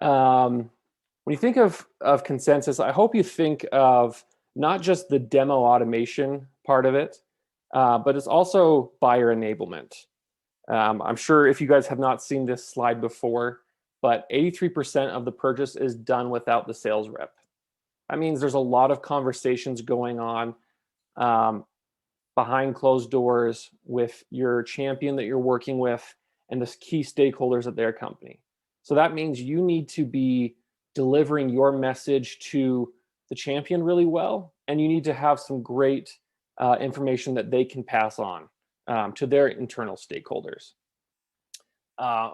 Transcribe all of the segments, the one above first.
When you think of consensus, I hope you think of not just the demo automation part of it, but it's also buyer enablement. I'm sure if you guys have not seen this slide before, but 83% of the purchase is done without the sales rep. That means there's a lot of conversations going on um, behind closed doors with your champion that you're working with and the key stakeholders at their company. So that means you need to be delivering your message to the champion really well, and you need to have some great information that they can pass on to their internal stakeholders.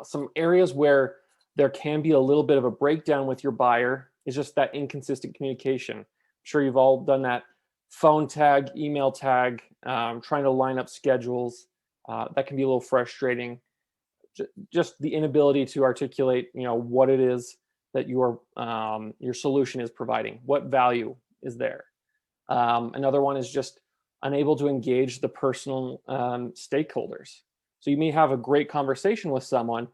Some areas where there can be a little bit of a breakdown with your buyer is just that inconsistent communication. I'm sure you've all done that phone tag, email tag, trying to line up schedules. That can be a little frustrating. Just the inability to articulate, what it is that your solution is providing, what value is there. Another one is just unable to engage the personal stakeholders. So you may have a great conversation with someone,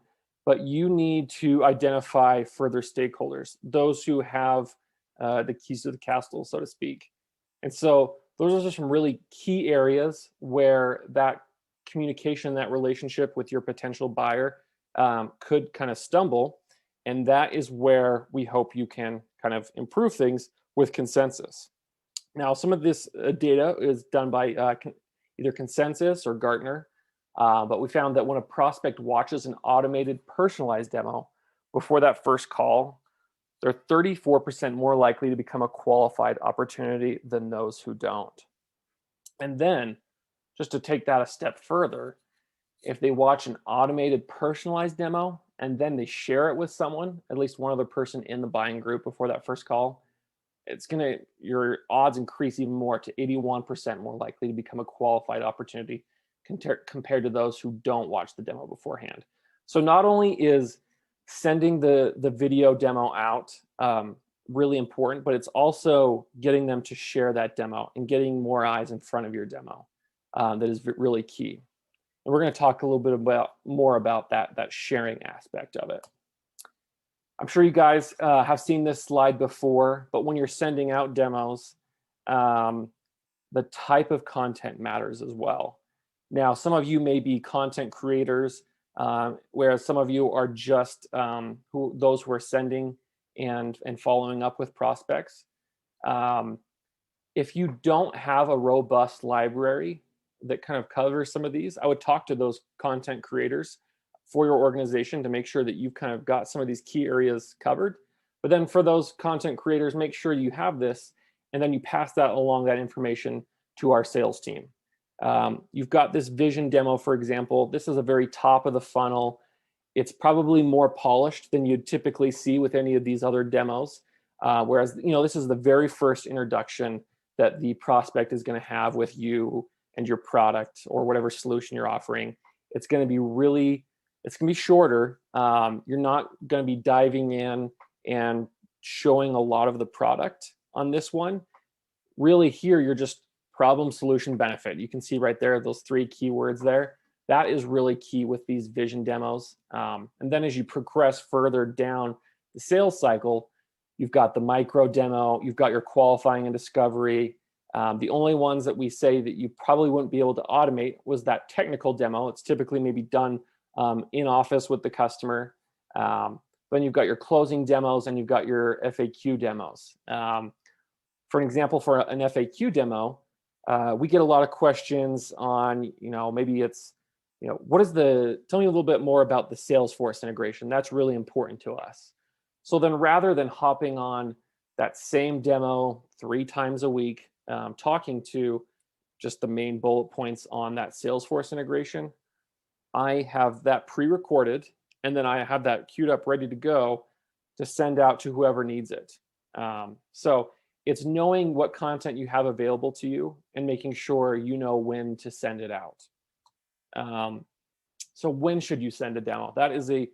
but you need to identify further stakeholders, those who have the keys to the castle, so to speak. And so those are just some really key areas where that communication, that relationship with your potential buyer could kind of stumble. And that is where we hope you can kind of improve things with consensus. Now, some of this data is done by either Consensus or Gartner, but we found that when a prospect watches an automated personalized demo before that first call, they're 34% more likely to become a qualified opportunity than those who don't. And then, just to take that a step further, if they watch an automated personalized demo and then they share it with someone, at least one other person in the buying group before that first call, your odds increase even more to 81% more likely to become a qualified opportunity compared to those who don't watch the demo beforehand. So not only is sending the video demo out really important, but it's also getting them to share that demo and getting more eyes in front of your demo that is really key. And we're going to talk a little bit more about that sharing aspect of it. I'm sure you guys have seen this slide before, but when you're sending out demos, the type of content matters as well. Now, some of you may be content creators, whereas some of you are just those who are sending and following up with prospects. If you don't have a robust library that kind of covers some of these, I would talk to those content creators for your organization to make sure that you've kind of got some of these key areas covered. But then for those content creators, make sure you have this, and then you pass that along, that information, to our sales team. You've got this vision demo, for example. This is a very top of the funnel. It's probably more polished than you'd typically see with any of these other demos. Whereas, this is the very first introduction that the prospect is going to have with you and your product or whatever solution you're offering. It's going to be shorter. You're not going to be diving in and showing a lot of the product on this one. Really here, you're just problem, solution, benefit. You can see right there, those three keywords there. That is really key with these vision demos. And then as you progress further down the sales cycle, you've got the micro demo, you've got your qualifying and discovery. The only ones that we say that you probably wouldn't be able to automate was that technical demo. It's typically maybe done in office with the customer. Then you've got your closing demos and you've got your FAQ demos. For an example, for an FAQ demo, we get a lot of questions on, maybe it's, tell me a little bit more about the Salesforce integration. That's really important to us. So then rather than hopping on that same demo 3 times a week, talking to just the main bullet points on that Salesforce integration, I have that pre-recorded, and then I have that queued up ready to go to send out to whoever needs it. So it's knowing what content you have available to you and making sure you know when to send it out. So when should you send a demo? That is a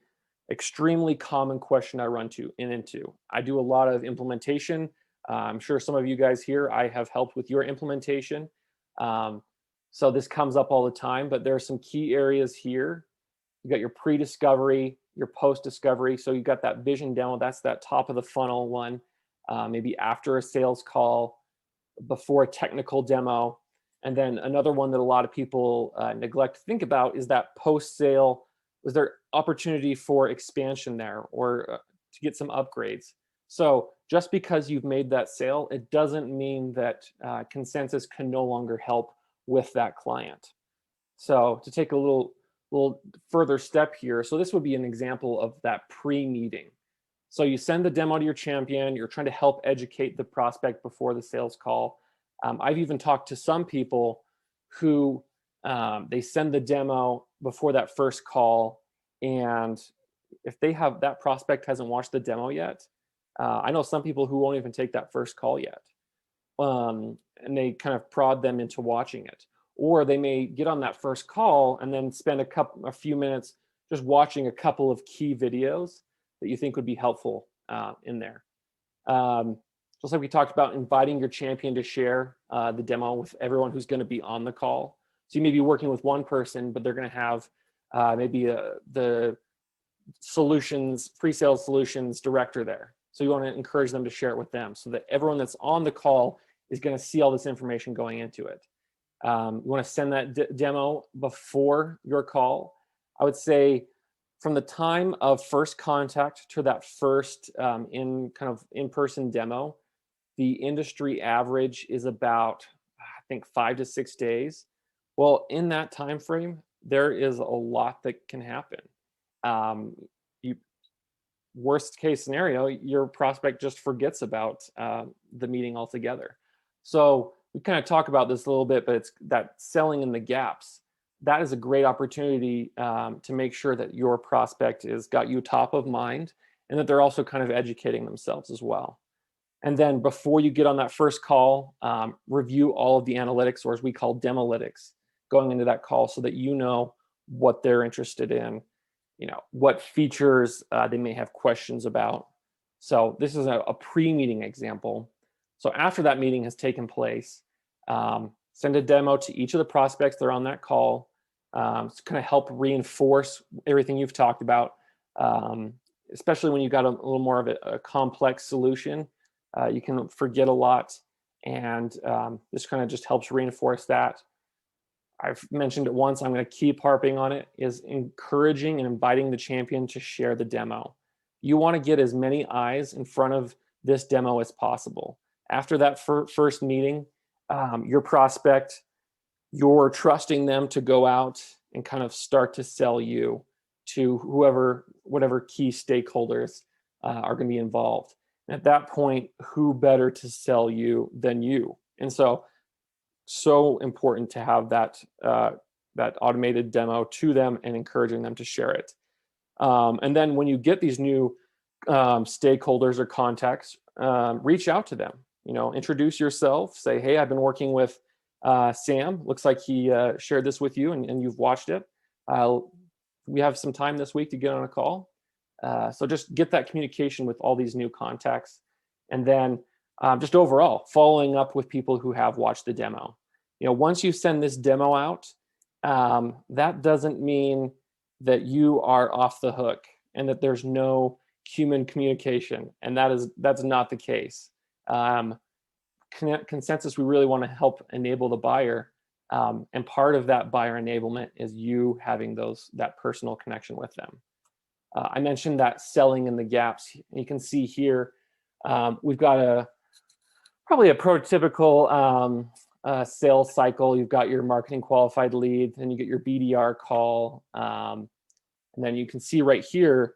extremely common question I run into. I do a lot of implementation. I'm sure some of you guys here, I have helped with your implementation. So this comes up all the time, but there are some key areas here You got your pre-discovery, your post-discovery. So you got that vision demo. That's that top of the funnel one. Maybe after a sales call, before a technical demo. And then another one that a lot of people neglect to think about is that post-sale. Was there opportunity for expansion there, or to get some upgrades? So just because you've made that sale, it doesn't mean that Consensus can no longer help with that client. So to take a little further step here, so this would be an example of that pre-meeting. So you send the demo to your champion, you're trying to help educate the prospect before the sales call. I've even talked to some people who they send the demo before that first call, and if they have that prospect hasn't watched the demo yet, I know some people who won't even take that first call yet, and they kind of prod them into watching it. Or they may get on that first call and then spend a few minutes just watching a couple of key videos that you think would be helpful in there. Just like we talked about, inviting your champion to share the demo with everyone who's going to be on the call. So you may be working with one person, but they're going to have maybe the solutions, pre-sales solutions director there. So you want to encourage them to share it with them so that everyone that's on the call is going to see all this information going into it. You want to send that demo before your call. I would say from the time of first contact to that first in-person demo, the industry average is about, I think, 5 to 6 days. Well, in that time frame, there is a lot that can happen. Worst case scenario, your prospect just forgets about the meeting altogether. So we kind of talk about this a little bit, but it's that selling in the gaps. That is a great opportunity to make sure that your prospect has got you top of mind, and that they're also kind of educating themselves as well. And then before you get on that first call, review all of the analytics, or as we call demolytics, going into that call so that you know what they're interested in, what features they may have questions about. So this is a pre-meeting example. So after that meeting has taken place, send a demo to each of the prospects that are on that call to kind of help reinforce everything you've talked about, especially when you've got a little more of a complex solution. You can forget a lot, and this kind of just helps reinforce that. I've mentioned it once, I'm going to keep harping on it, is encouraging and inviting the champion to share the demo. You want to get as many eyes in front of this demo as possible. After that first meeting, your prospect, you're trusting them to go out and kind of start to sell you to whatever key stakeholders are going to be involved. And at that point, who better to sell you than you? And so important to have that automated demo to them and encouraging them to share it. And then when you get these new stakeholders or contacts, reach out to them. Introduce yourself. Say, hey, I've been working with Sam. Looks like he shared this with you, and you've watched it. We have some time this week to get on a call. So just get that communication with all these new contacts, and then just overall following up with people who have watched the demo. Once you send this demo out, that doesn't mean that you are off the hook and that there's no human communication, and that's not the case. Consensus, we really want to help enable the buyer, and part of that buyer enablement is you having that personal connection with them. I mentioned that selling in the gaps. You can see here we've got probably a prototypical sales cycle. You've got your marketing qualified lead, then you get your BDR call, and then you can see right here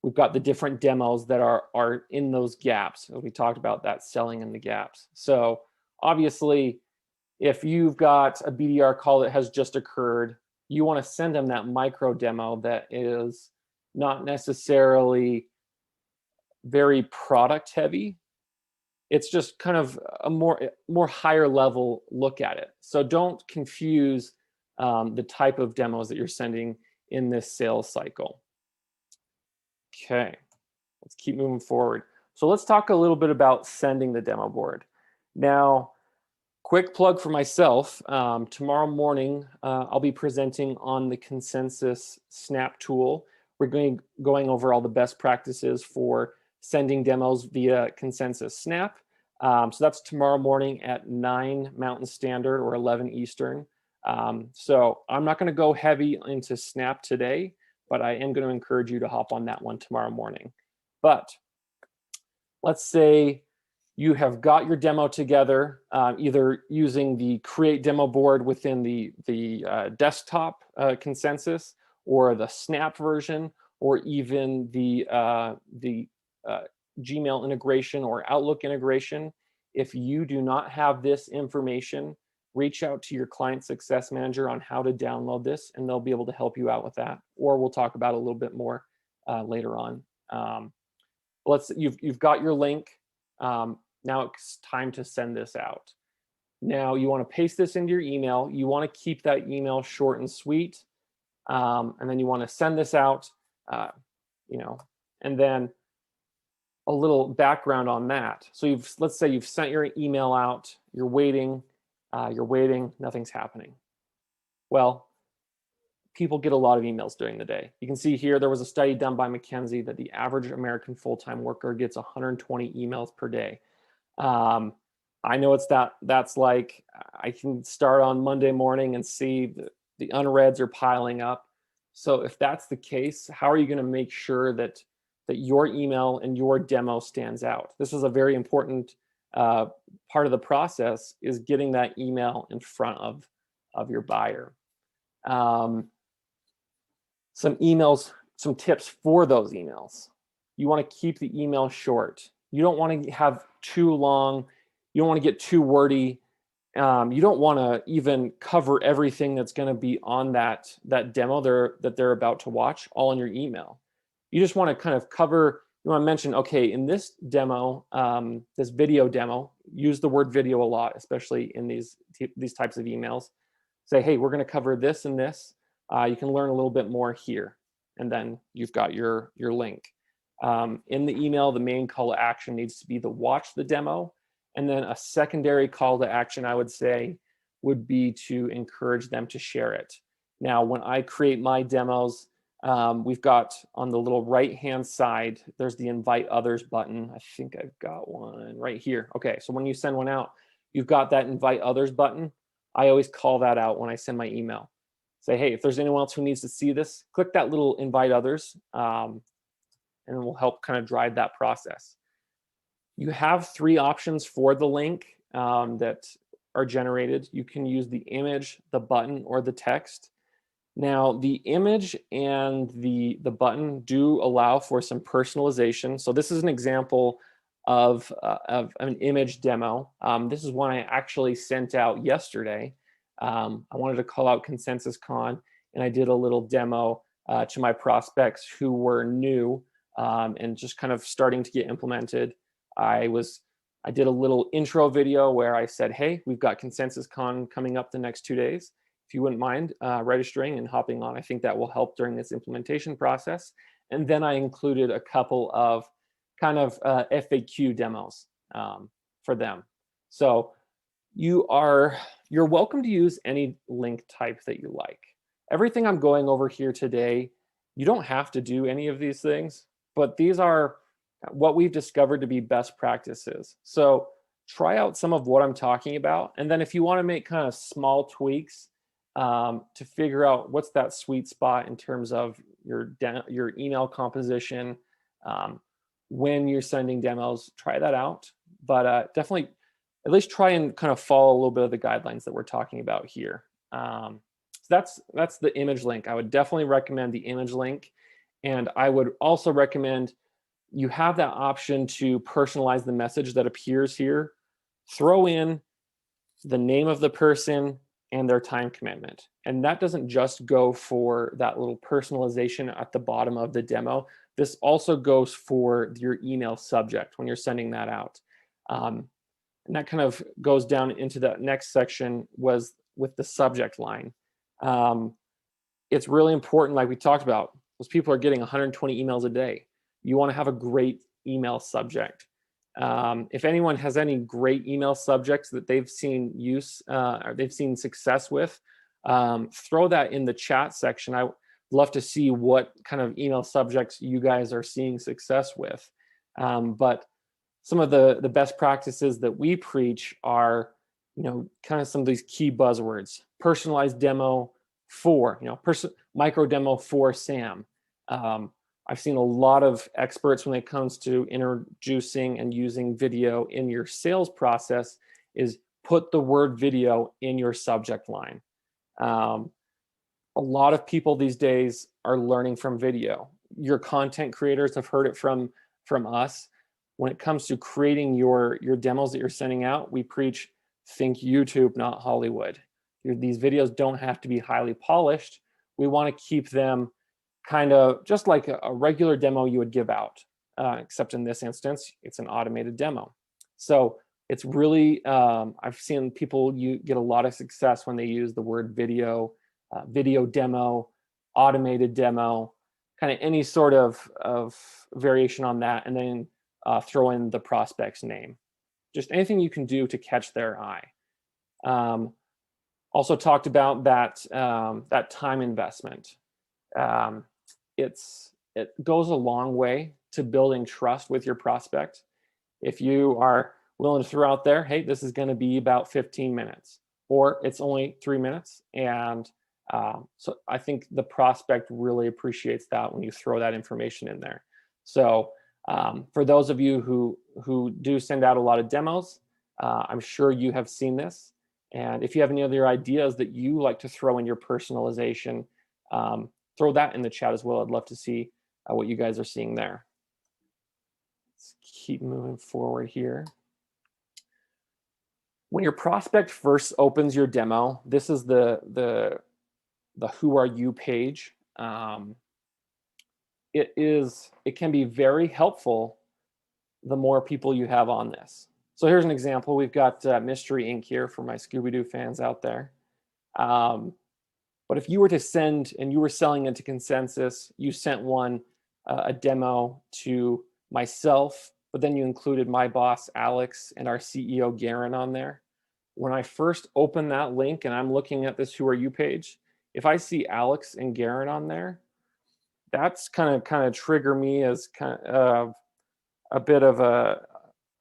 we've got the different demos that are in those gaps. We talked about that selling in the gaps. So obviously, if you've got a BDR call that has just occurred, you want to send them that micro demo that is not necessarily very product heavy. It's just kind of a more higher level look at it. So don't confuse the type of demos that you're sending in this sales cycle. Okay, let's keep moving forward. So let's talk a little bit about sending the demo board. Now, Quick plug for myself. Tomorrow morning, I'll be presenting on the Consensus Snap tool. We're going over all the best practices for sending demos via Consensus Snap. So that's tomorrow morning at 9 Mountain Standard or 11 Eastern. So I'm not going to go heavy into Snap today, but I am going to encourage you to hop on that one tomorrow morning. But let's say you have got your demo together, either using the create demo board within the desktop Consensus, or the Snap version, or even the Gmail integration or Outlook integration. If you do not have this information, reach out to your client success manager on how to download this, and they'll be able to help you out with that. Or we'll talk about it a little bit more later on. You've got your link. Now it's time to send this out. Now you want to paste this into your email. You want to keep that email short and sweet, and then you want to send this out. And then a little background on that. So let's say you've sent your email out. You're waiting, nothing's happening. Well, people get a lot of emails during the day. You can see here there was a study done by McKinsey that the average American full-time worker gets 120 emails per day. I know that's like, I can start on Monday morning and see the unreads are piling up. So if that's the case, how are you going to make sure that your email and your demo stands out? This is a very important part of the process, is getting that email in front of your buyer. Some tips for those emails. You want to keep the email short. You don't want to have too long. You don't want to get too wordy. You don't want to even cover everything that's going to be on that demo that they're about to watch all in your email. You just want to kind of cover, you want to mention, okay, in this demo, this video demo, use the word video a lot, especially in these types of emails. Say, hey, we're going to cover this and this. You can learn a little bit more here. And then you've got your link. In the email, the main call to action needs to be to watch the demo. And then a secondary call to action, I would say, would be to encourage them to share it. Now, when I create my demos, we've got on the little right-hand side, there's the invite others button. I think I've got one right here. Okay, so when you send one out, you've got that invite others button. I always call that out when I send my email. Say, hey, if there's anyone else who needs to see this, click that little invite others, and it will help kind of drive that process. You have 3 options for the link that are generated. You can use the image, the button, or the text. Now, the image and the button do allow for some personalization. So this is an example of an image demo. This is one I actually sent out yesterday. I wanted to call out ConsensusCON, and I did a little demo to my prospects who were new and just kind of starting to get implemented. I did a little intro video where I said, hey, we've got ConsensusCON coming up the next 2 days. If you wouldn't mind registering and hopping on, I think that will help during this implementation process. And then I included a couple of kind of FAQ demos for them. So you're welcome to use any link type that you like. Everything I'm going over here today, you don't have to do any of these things, but these are what we've discovered to be best practices. So try out some of what I'm talking about. And then if you want to make kind of small tweaks to figure out what's that sweet spot in terms of your email composition, when you're sending demos, try that out. But definitely at least try and kind of follow a little bit of the guidelines that we're talking about here. So that's the image link. I would definitely recommend the image link. And I would also recommend you have that option to personalize the message that appears here. Throw in the name of the person and their time commitment. And that doesn't just go for that little personalization at the bottom of the demo. This also goes for your email subject when you're sending that out. And that kind of goes down into the next section was with the subject line. It's really important, like we talked about, those people are getting 120 emails a day. You want to have a great email subject. If anyone has any great email subjects that they've seen use or they've seen success with, throw that in the chat section. I would love to see what kind of email subjects you guys are seeing success with. But some of the best practices that we preach are, kind of some of these key buzzwords: personalized demo for, micro demo for Sam. I've seen a lot of experts when it comes to introducing and using video in your sales process is put the word video in your subject line. A lot of people these days are learning from video. Your content creators have heard it from us. When it comes to creating your demos that you're sending out, we preach think YouTube, not Hollywood. These videos don't have to be highly polished. We want to keep them kind of just like a regular demo you would give out, except in this instance, it's an automated demo. So it's really, I've seen people get a lot of success when they use the word video, video demo, automated demo, kind of any sort of variation on that, and then throw in the prospect's name. Just anything you can do to catch their eye. Also talked about that, that time investment. It goes a long way to building trust with your prospect. If you are willing to throw out there, hey, this is going to be about 15 minutes, or it's only 3 minutes. And so I think the prospect really appreciates that when you throw that information in there. So for those of you who do send out a lot of demos, I'm sure you have seen this. And if you have any other ideas that you like to throw in your personalization, throw that in the chat as well. I'd love to see what you guys are seeing there. Let's keep moving forward here. When your prospect first opens your demo, this is the who are you page. It can be very helpful the more people you have on this. So here's an example. We've got Mystery Inc. here for my Scooby-Doo fans out there. But if you were to send, and you were selling into Consensus, you sent a demo to myself, but then you included my boss, Alex, and our CEO, Garen, on there. When I first open that link and I'm looking at this Who Are You page, if I see Alex and Garen on there, that's kind of trigger me as kind of a bit of a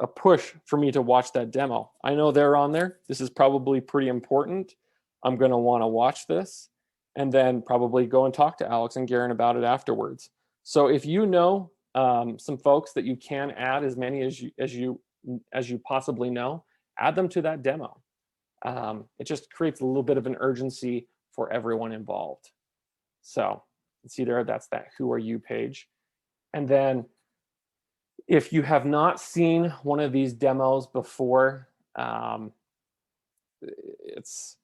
push for me to watch that demo. I know they're on there. This is probably pretty important. I'm going to want to watch this, and then probably go and talk to Alex and Garen about it afterwards. So if you know some folks that you can add, as many as you possibly know, add them to that demo. It just creates a little bit of an urgency for everyone involved. So you see there, that's that Who Are You page. And then if you have not seen one of these demos before, it's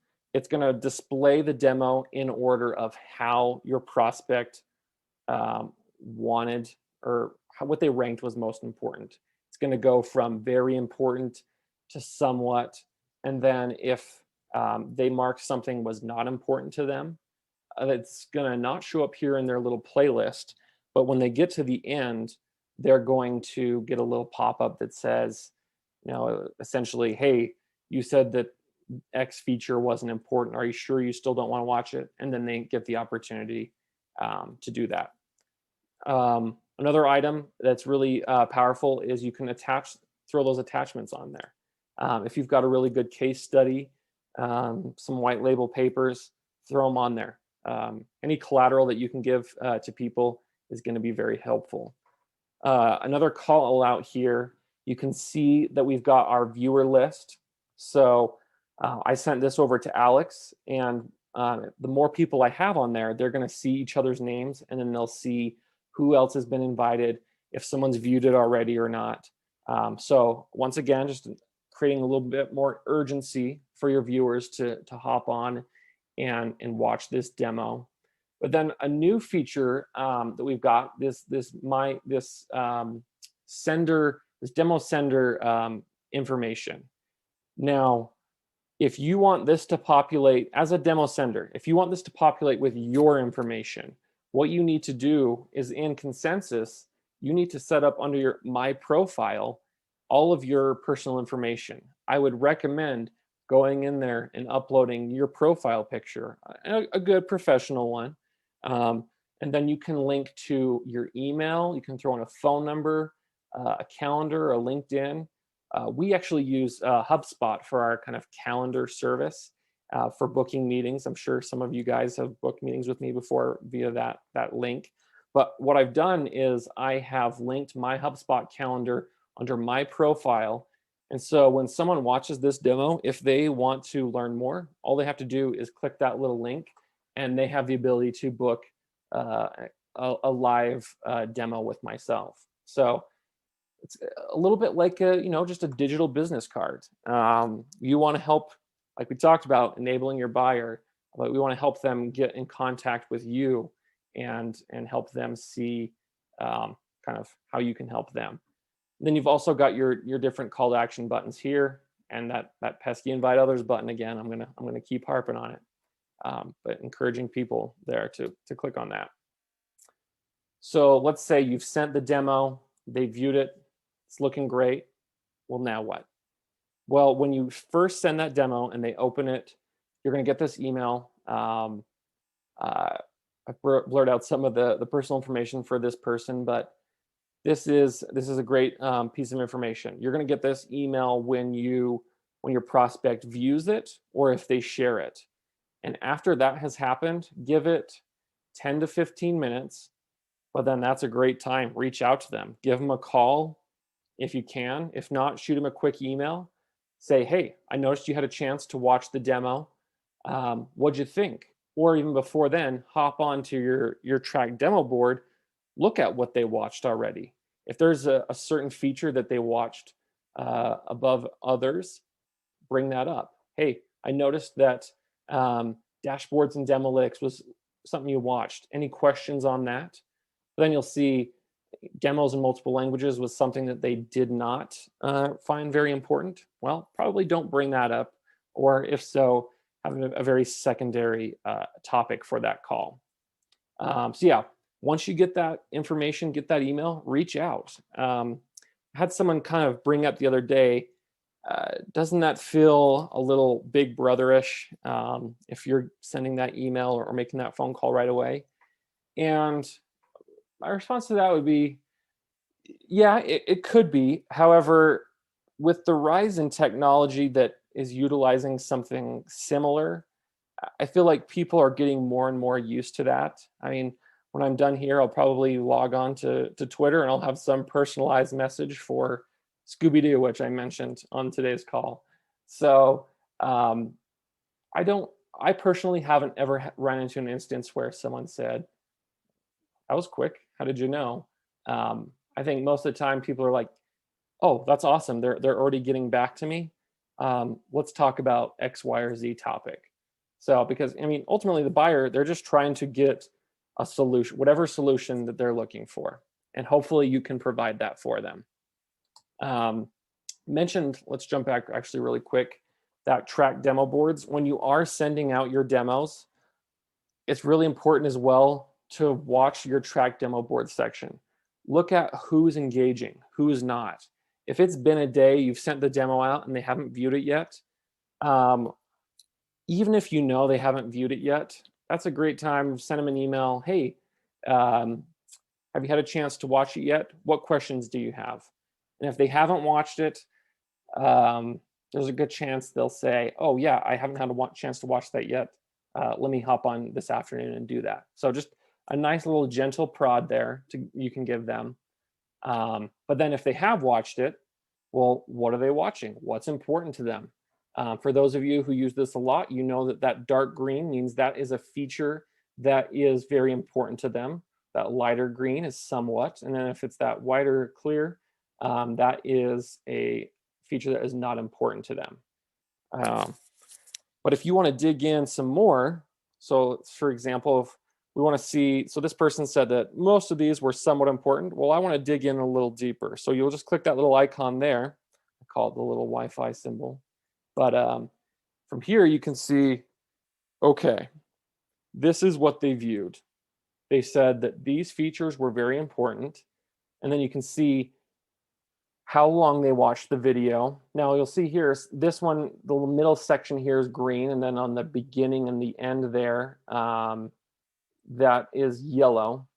going to display the demo in order of how your prospect wanted, or what they ranked was most important. It's going to go from very important to somewhat, and then if they marked something was not important to them, it's going to not show up here in their little playlist, but when they get to the end, they're going to get a little pop-up that says, essentially, hey, you said that X feature wasn't important. Are you sure you still don't want to watch it? And then they get the opportunity to do that. Another item that's really powerful is you can throw those attachments on there. If you've got a really good case study, some white label papers, throw them on there. Any collateral that you can give to people is going to be very helpful. Another call out here, you can see that we've got our viewer list. So I sent this over to Alex, and the more people I have on there, they're going to see each other's names, and then they'll see who else has been invited, if someone's viewed it already or not. So once again, just creating a little bit more urgency for your viewers to hop on and watch this demo. But then a new feature that we've got, this demo sender information. Now, if you want this to populate as a demo sender, if you want this to populate with your information, what you need to do is in Consensus, you need to set up under your My Profile all of your personal information. I would recommend going in there and uploading your profile picture, a good professional one. And then you can link to your email. You can throw in a phone number, a calendar, a LinkedIn. We actually use HubSpot for our kind of calendar service for booking meetings. I'm sure some of you guys have booked meetings with me before via that link. But what I've done is I have linked my HubSpot calendar under my profile. And so when someone watches this demo, if they want to learn more, all they have to do is click that little link, and they have the ability to book a live demo with myself. So it's a little bit like just a digital business card. You want to help, like we talked about, enabling your buyer, but we want to help them get in contact with you and help them see kind of how you can help them. Then you've also got your different call to action buttons here, and that pesky invite others button again. I'm gonna keep harping on it, but encouraging people there to click on that. So let's say you've sent the demo, they viewed it, it's looking great. Well, now what? Well, when you first send that demo and they open it, you're gonna get this email. I've blurred out some of the personal information for this person, but this is a great piece of information. You're going to get this email when your prospect views it or if they share it. And after that has happened, give it 10 to 15 minutes, but then that's a great time. Reach out to them. Give them a call if you can. If not, shoot them a quick email. Say, hey, I noticed you had a chance to watch the demo. What'd you think? Or even before then, hop onto your track demo board, look at what they watched already. If there's a certain feature that they watched above others, bring that up. Hey, I noticed that dashboards and Demolytics was something you watched. Any questions on that? Then you'll see demos in multiple languages was something that they did not find very important. Well, probably don't bring that up, or if so, have a very secondary topic for that call. So yeah, once you get that information, get that email, reach out. I had someone kind of bring up the other day, doesn't that feel a little big brotherish if you're sending that email or making that phone call right away? And my response to that would be, yeah, it could be. However, with the rise in technology that is utilizing something similar, I feel like people are getting more and more used to that. I mean, when I'm done here, I'll probably log on to Twitter and I'll have some personalized message for Scooby-Doo, which I mentioned on today's call. So I personally haven't ever run into an instance where someone said, that was quick, how did you know? I think most of the time people are like, oh, that's awesome, they're already getting back to me. Let's talk about X, Y, or Z topic. So, because I mean, ultimately the buyer, they're just trying to get a solution, whatever solution that they're looking for. And hopefully you can provide that for them. Mentioned, let's jump back actually really quick, that track demo boards. When you are sending out your demos, it's really important as well to watch your track demo board section. Look at who's engaging, who's not. If it's been a day, you've sent the demo out and they haven't viewed it yet, even if you know they haven't viewed it yet, that's a great time. Send them an email. Hey, have you had a chance to watch it yet? What questions do you have? And if they haven't watched it, there's a good chance they'll say, oh yeah, I haven't had a chance to watch that yet. Let me hop on this afternoon and do that. So just a nice little gentle prod there you can give them. But then if they have watched it, well, what are they watching? What's important to them? For those of you who use this a lot, you know that dark green means that is a feature that is very important to them. That lighter green is somewhat. And then if it's that whiter clear, that is a feature that is not important to them. But if you want to dig in some more, so for example, if we want to see, so this person said that most of these were somewhat important. Well, I want to dig in a little deeper. So you'll just click that little icon there. I call it the little Wi-Fi symbol. But from here, you can see, okay, this is what they viewed. They said that these features were very important. And then you can see how long they watched the video. Now you'll see here, this one, the middle section here is green, and then on the beginning and the end there, that is yellow.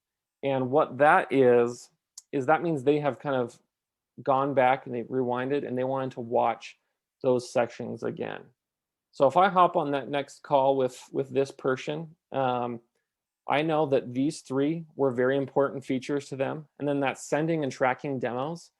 And what that is that means they have kind of gone back and they rewinded and they wanted to watch those sections again. So if I hop on that next call with this person, I know that these three were very important features to them. And then that sending and tracking demos,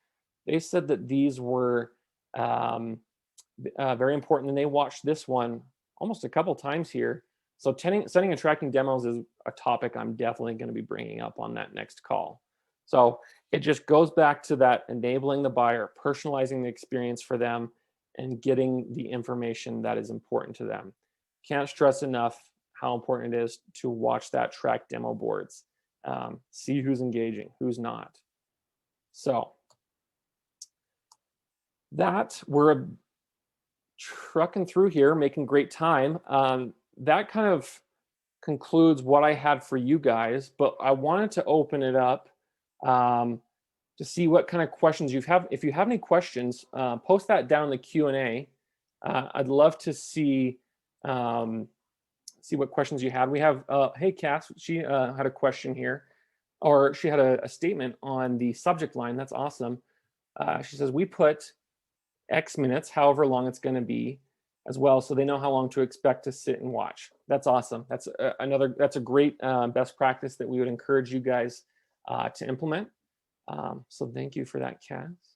they said that these were very important, and they watched this one almost a couple times here. So sending and tracking demos is a topic I'm definitely going to be bringing up on that next call. So it just goes back to that enabling the buyer, personalizing the experience for them, and getting the information that is important to them. Can't stress enough how important it is to watch that track demo boards. See who's engaging, who's not. So that we're trucking through here, making great time. That kind of concludes what I had for you guys, but I wanted to open it up to see what kind of questions you have. If you have any questions, post that down in the Q&A. I'd love to see what questions you had. We have, hey, Cass, she had a question here, or she had a statement on the subject line. That's awesome. She says, we put X minutes, however long it's going to be, as well, so they know how long to expect to sit and watch. That's awesome. That's that's a great best practice that we would encourage you guys to implement. So thank you for that, Cass.